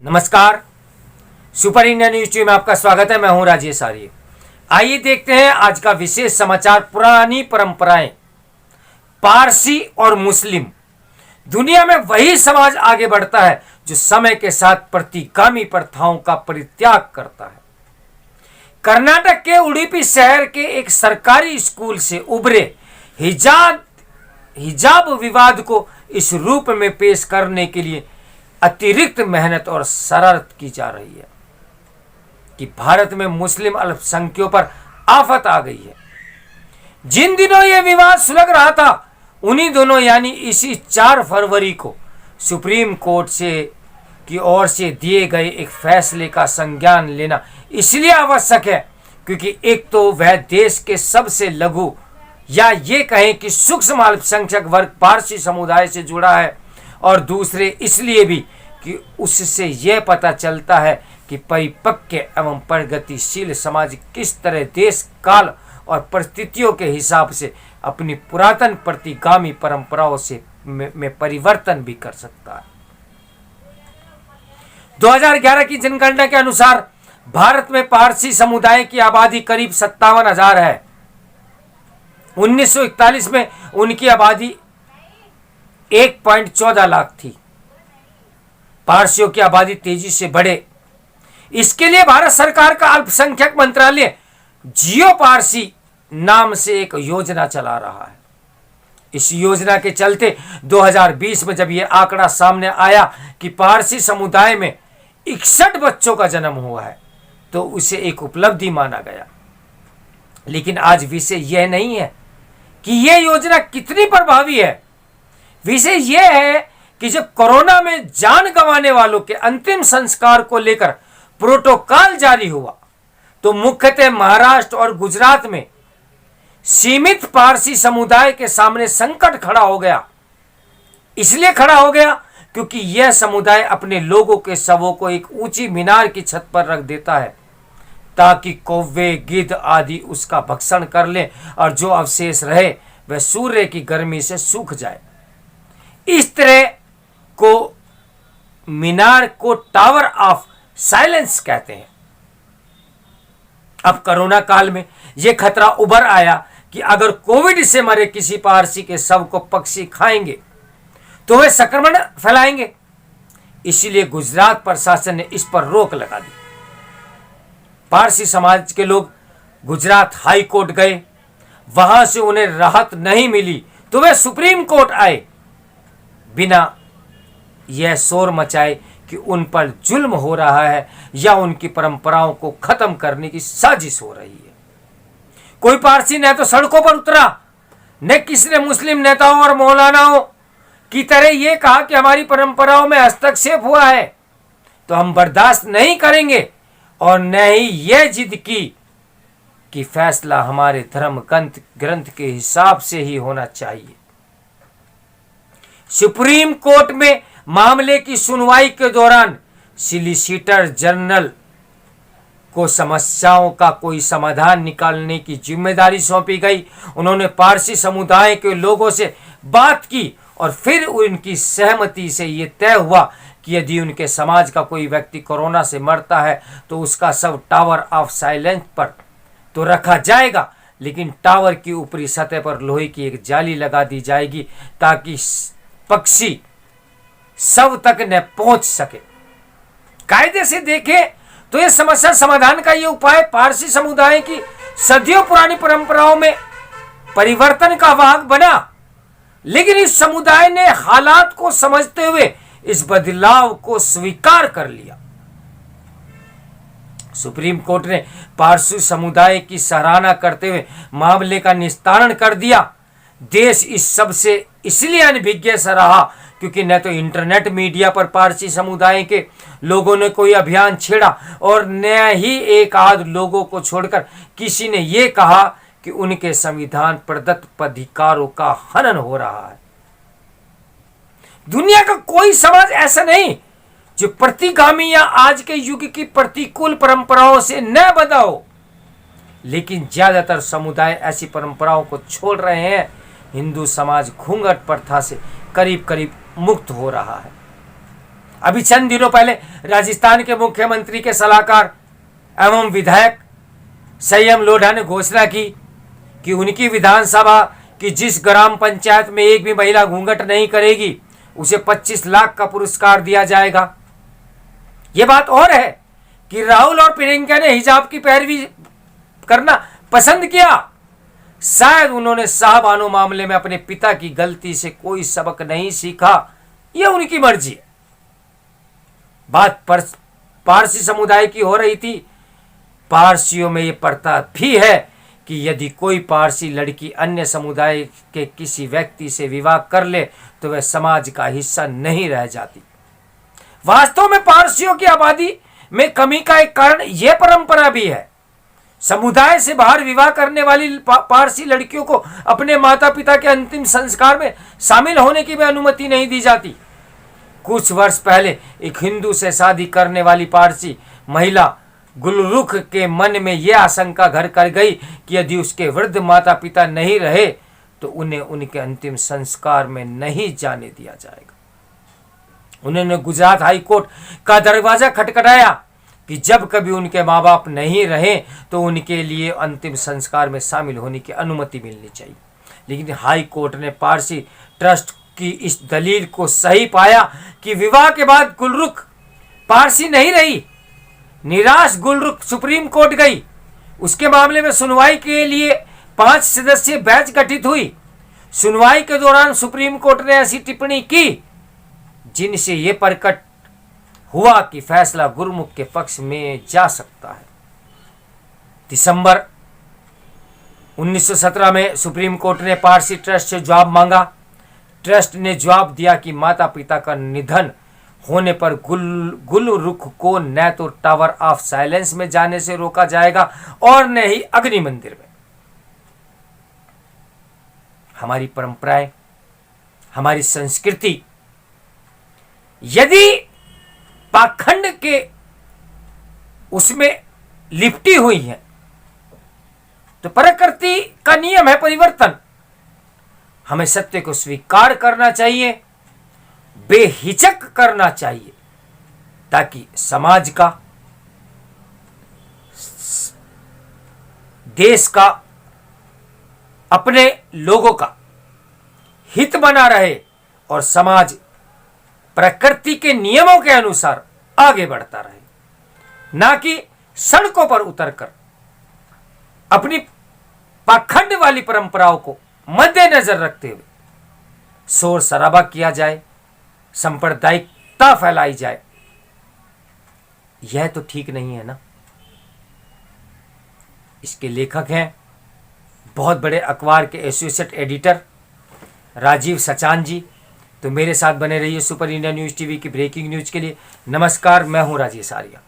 नमस्कार, super India news TV में आपका स्वागत है। मैं हूं राजेश आर्य। आइए देखते हैं आज का विशेष समाचार। पुरानी परंपराएं, पारसी और मुस्लिम। दुनिया में वही समाज आगे बढ़ता है जो समय के साथ प्रतिगामी प्रथाओं का परित्याग करता है। कर्नाटक के उडुपी शहर के एक सरकारी स्कूल से उभरे हिजाब विवाद को इस रूप में पेश करने के लिए अतिरिक्त मेहनत और शरारत की जा रही है कि भारत में मुस्लिम अल्पसंख्यकों पर आफत आ गई है। जिन दिनों यह विवाद सुलग रहा था, उन्हीं दोनों यानी इसी 4 फरवरी को सुप्रीम कोर्ट की ओर से दिए गए एक फैसले का संज्ञान लेना इसलिए आवश्यक है क्योंकि एक तो वह देश के सबसे लघु या ये कहें कि सूक्ष्म अल्पसंख्यक वर्ग पारसी समुदाय से जुड़ा है, और दूसरे इसलिए भी कि उससे यह पता चलता है कि परिपक्व एवं प्रगतिशील समाज किस तरह देश, काल और परिस्थितियों के हिसाब से अपनी पुरातन प्रतिगामी परंपराओं से में परिवर्तन भी कर सकता है। 2011 की जनगणना के अनुसार भारत में पारसी समुदाय की आबादी करीब 57,000 है। 1941 में उनकी आबादी 1.14 लाख थी। पारसियों की आबादी तेजी से बढ़े, इसके लिए भारत सरकार का अल्पसंख्यक मंत्रालय जियो पारसी नाम से एक योजना चला रहा है। इस योजना के चलते 2020 में जब यह आंकड़ा सामने आया कि पारसी समुदाय में 61 बच्चों का जन्म हुआ है, तो उसे एक उपलब्धि माना गया। लेकिन आज विषय यह नहीं है कि यह योजना कितनी प्रभावी है। विषय यह है कि जब कोरोना में जान गंवाने वालों के अंतिम संस्कार को लेकर प्रोटोकॉल जारी हुआ, तो मुख्यतः महाराष्ट्र और गुजरात में सीमित पारसी समुदाय के सामने संकट खड़ा हो गया। इसलिए खड़ा हो गया क्योंकि यह समुदाय अपने लोगों के शवों को एक ऊंची मीनार की छत पर रख देता है ताकि कौवे, गिद्ध आदि उसका भक्षण कर लें और जो अवशेष रहे वह सूर्य की गर्मी से सूख जाए। इस तरह को मीनार को टावर ऑफ साइलेंस कहते हैं। अब कोरोना काल में यह खतरा उभर आया कि अगर कोविड से मरे किसी पारसी के शव को पक्षी खाएंगे तो वे संक्रमण फैलाएंगे। इसीलिए गुजरात प्रशासन ने इस पर रोक लगा दी। पारसी समाज के लोग गुजरात हाई कोर्ट गए, वहां से उन्हें राहत नहीं मिली तो वे सुप्रीम कोर्ट आए, बिना यह शोर मचाए कि उन पर जुल्म हो रहा है या उनकी परंपराओं को खत्म करने की साजिश हो रही है। कोई पारसी न तो सड़कों पर उतरा, न किसी ने मुस्लिम नेताओं और मौलानाओं की तरह यह कहा कि हमारी परंपराओं में हस्तक्षेप हुआ है तो हम बर्दाश्त नहीं करेंगे, और न ही यह जिद की कि फैसला हमारे धर्म ग्रंथ के हिसाब से ही होना चाहिए। सुप्रीम कोर्ट में मामले की सुनवाई के दौरान सॉलिसिटर जनरल को समस्याओं का कोई समाधान निकालने की जिम्मेदारी सौंपी गई। उन्होंने पारसी समुदाय के लोगों से बात की और फिर उनकी सहमति से यह तय हुआ कि यदि उनके समाज का कोई व्यक्ति कोरोना से मरता है तो उसका शव टावर ऑफ साइलेंस पर तो रखा जाएगा, लेकिन टावर की ऊपरी सतह पर लोहे की एक जाली लगा दी जाएगी ताकि पक्षी शव तक न पहुंच सके। कायदे से देखें तो यह समस्या समाधान का यह उपाय पारसी समुदाय की सदियों पुरानी परंपराओं में परिवर्तन का वाहक बना, लेकिन इस समुदाय ने हालात को समझते हुए इस बदलाव को स्वीकार कर लिया। सुप्रीम कोर्ट ने पारसी समुदाय की सराहना करते हुए मामले का निस्तारण कर दिया। देश इस सब से इसलिए अनभिज्ञ सा रहा क्योंकि न तो इंटरनेट मीडिया पर पारसी समुदाय के लोगों ने कोई अभियान छेड़ा और न ही एक आध लोगों को छोड़कर किसी ने यह कहा कि उनके संविधान प्रदत्त अधिकारों का हनन हो रहा है। दुनिया का कोई समाज ऐसा नहीं जो प्रतिगामी या आज के युग की प्रतिकूल परंपराओं से न बंधा हो, लेकिन ज्यादातर समुदाय ऐसी परंपराओं को छोड़ रहे हैं। हिंदू समाज घूंघट प्रथा से करीब करीब मुक्त हो रहा है। अभी चंद दिनों पहले राजस्थान के मुख्यमंत्री के सलाहकार एवं विधायक संयम लोढ़ा ने घोषणा की कि उनकी विधानसभा की जिस ग्राम पंचायत में एक भी महिला घूंघट नहीं करेगी उसे 25 लाख का पुरस्कार दिया जाएगा। यह बात और है कि राहुल और प्रियंका ने हिजाब की पैरवी करना पसंद किया। शायद उन्होंने शाहबानो मामले में अपने पिता की गलती से कोई सबक नहीं सीखा, यह उनकी मर्जी है। बात पारसी समुदाय की हो रही थी। पारसियों में यह प्रथा भी है कि यदि कोई पारसी लड़की अन्य समुदाय के किसी व्यक्ति से विवाह कर ले तो वह समाज का हिस्सा नहीं रह जाती। वास्तव में पारसियों की आबादी में कमी का एक कारण यह परंपरा भी है। समुदाय से बाहर विवाह करने वाली पारसी लड़कियों को अपने माता पिता के अंतिम संस्कार में शामिल होने की भी अनुमति नहीं दी जाती। कुछ वर्ष पहले एक हिंदू से शादी करने वाली पारसी महिला गुलरुख के मन में यह आशंका घर कर गई कि यदि उसके वृद्ध माता पिता नहीं रहे तो उन्हें उनके अंतिम संस्कार में नहीं जाने दिया जाएगा। उन्होंने गुजरात हाई कोर्ट का दरवाजा खटखटाया कि जब कभी उनके माँ बाप नहीं रहे तो उनके लिए अंतिम संस्कार में शामिल होने की अनुमति मिलनी चाहिए। लेकिन हाई कोर्ट ने पारसी ट्रस्ट की इस दलील को सही पाया कि विवाह के बाद गुलरुख पारसी नहीं रही। निराश गुलरुख सुप्रीम कोर्ट गई। उसके मामले में सुनवाई के लिए 5 सदस्यीय बेंच गठित हुई। सुनवाई के दौरान सुप्रीम कोर्ट ने ऐसी टिप्पणी की जिनसे यह प्रकट हुआ कि फैसला गुरमुख के पक्ष में जा सकता है। दिसंबर 1917 में सुप्रीम कोर्ट ने पारसी ट्रस्ट से जवाब मांगा। ट्रस्ट ने जवाब दिया कि माता पिता का निधन होने पर गुलरुख को न तो टावर ऑफ साइलेंस में जाने से रोका जाएगा और न ही अग्नि मंदिर में। हमारी परंपराएं, हमारी संस्कृति यदि पाखंड के उसमें लिपटी हुई है तो प्रकृति का नियम है परिवर्तन। हमें सत्य को स्वीकार करना चाहिए, बेहिचक करना चाहिए, ताकि समाज का, देश का, अपने लोगों का हित बना रहे और समाज प्रकृति के नियमों के अनुसार आगे बढ़ता रहे, ना कि सड़कों पर उतरकर अपनी पाखंड वाली परंपराओं को मद्देनजर रखते हुए शोर शराबा किया जाए, सांप्रदायिकता फैलाई जाए। यह तो ठीक नहीं है ना। इसके लेखक हैं बहुत बड़े अखबार के एसोसिएट एडिटर राजीव सचान जी। तो मेरे साथ बने रहिए सुपर इंडिया न्यूज़ टीवी की ब्रेकिंग न्यूज के लिए। नमस्कार, मैं हूं राजेश आर्या।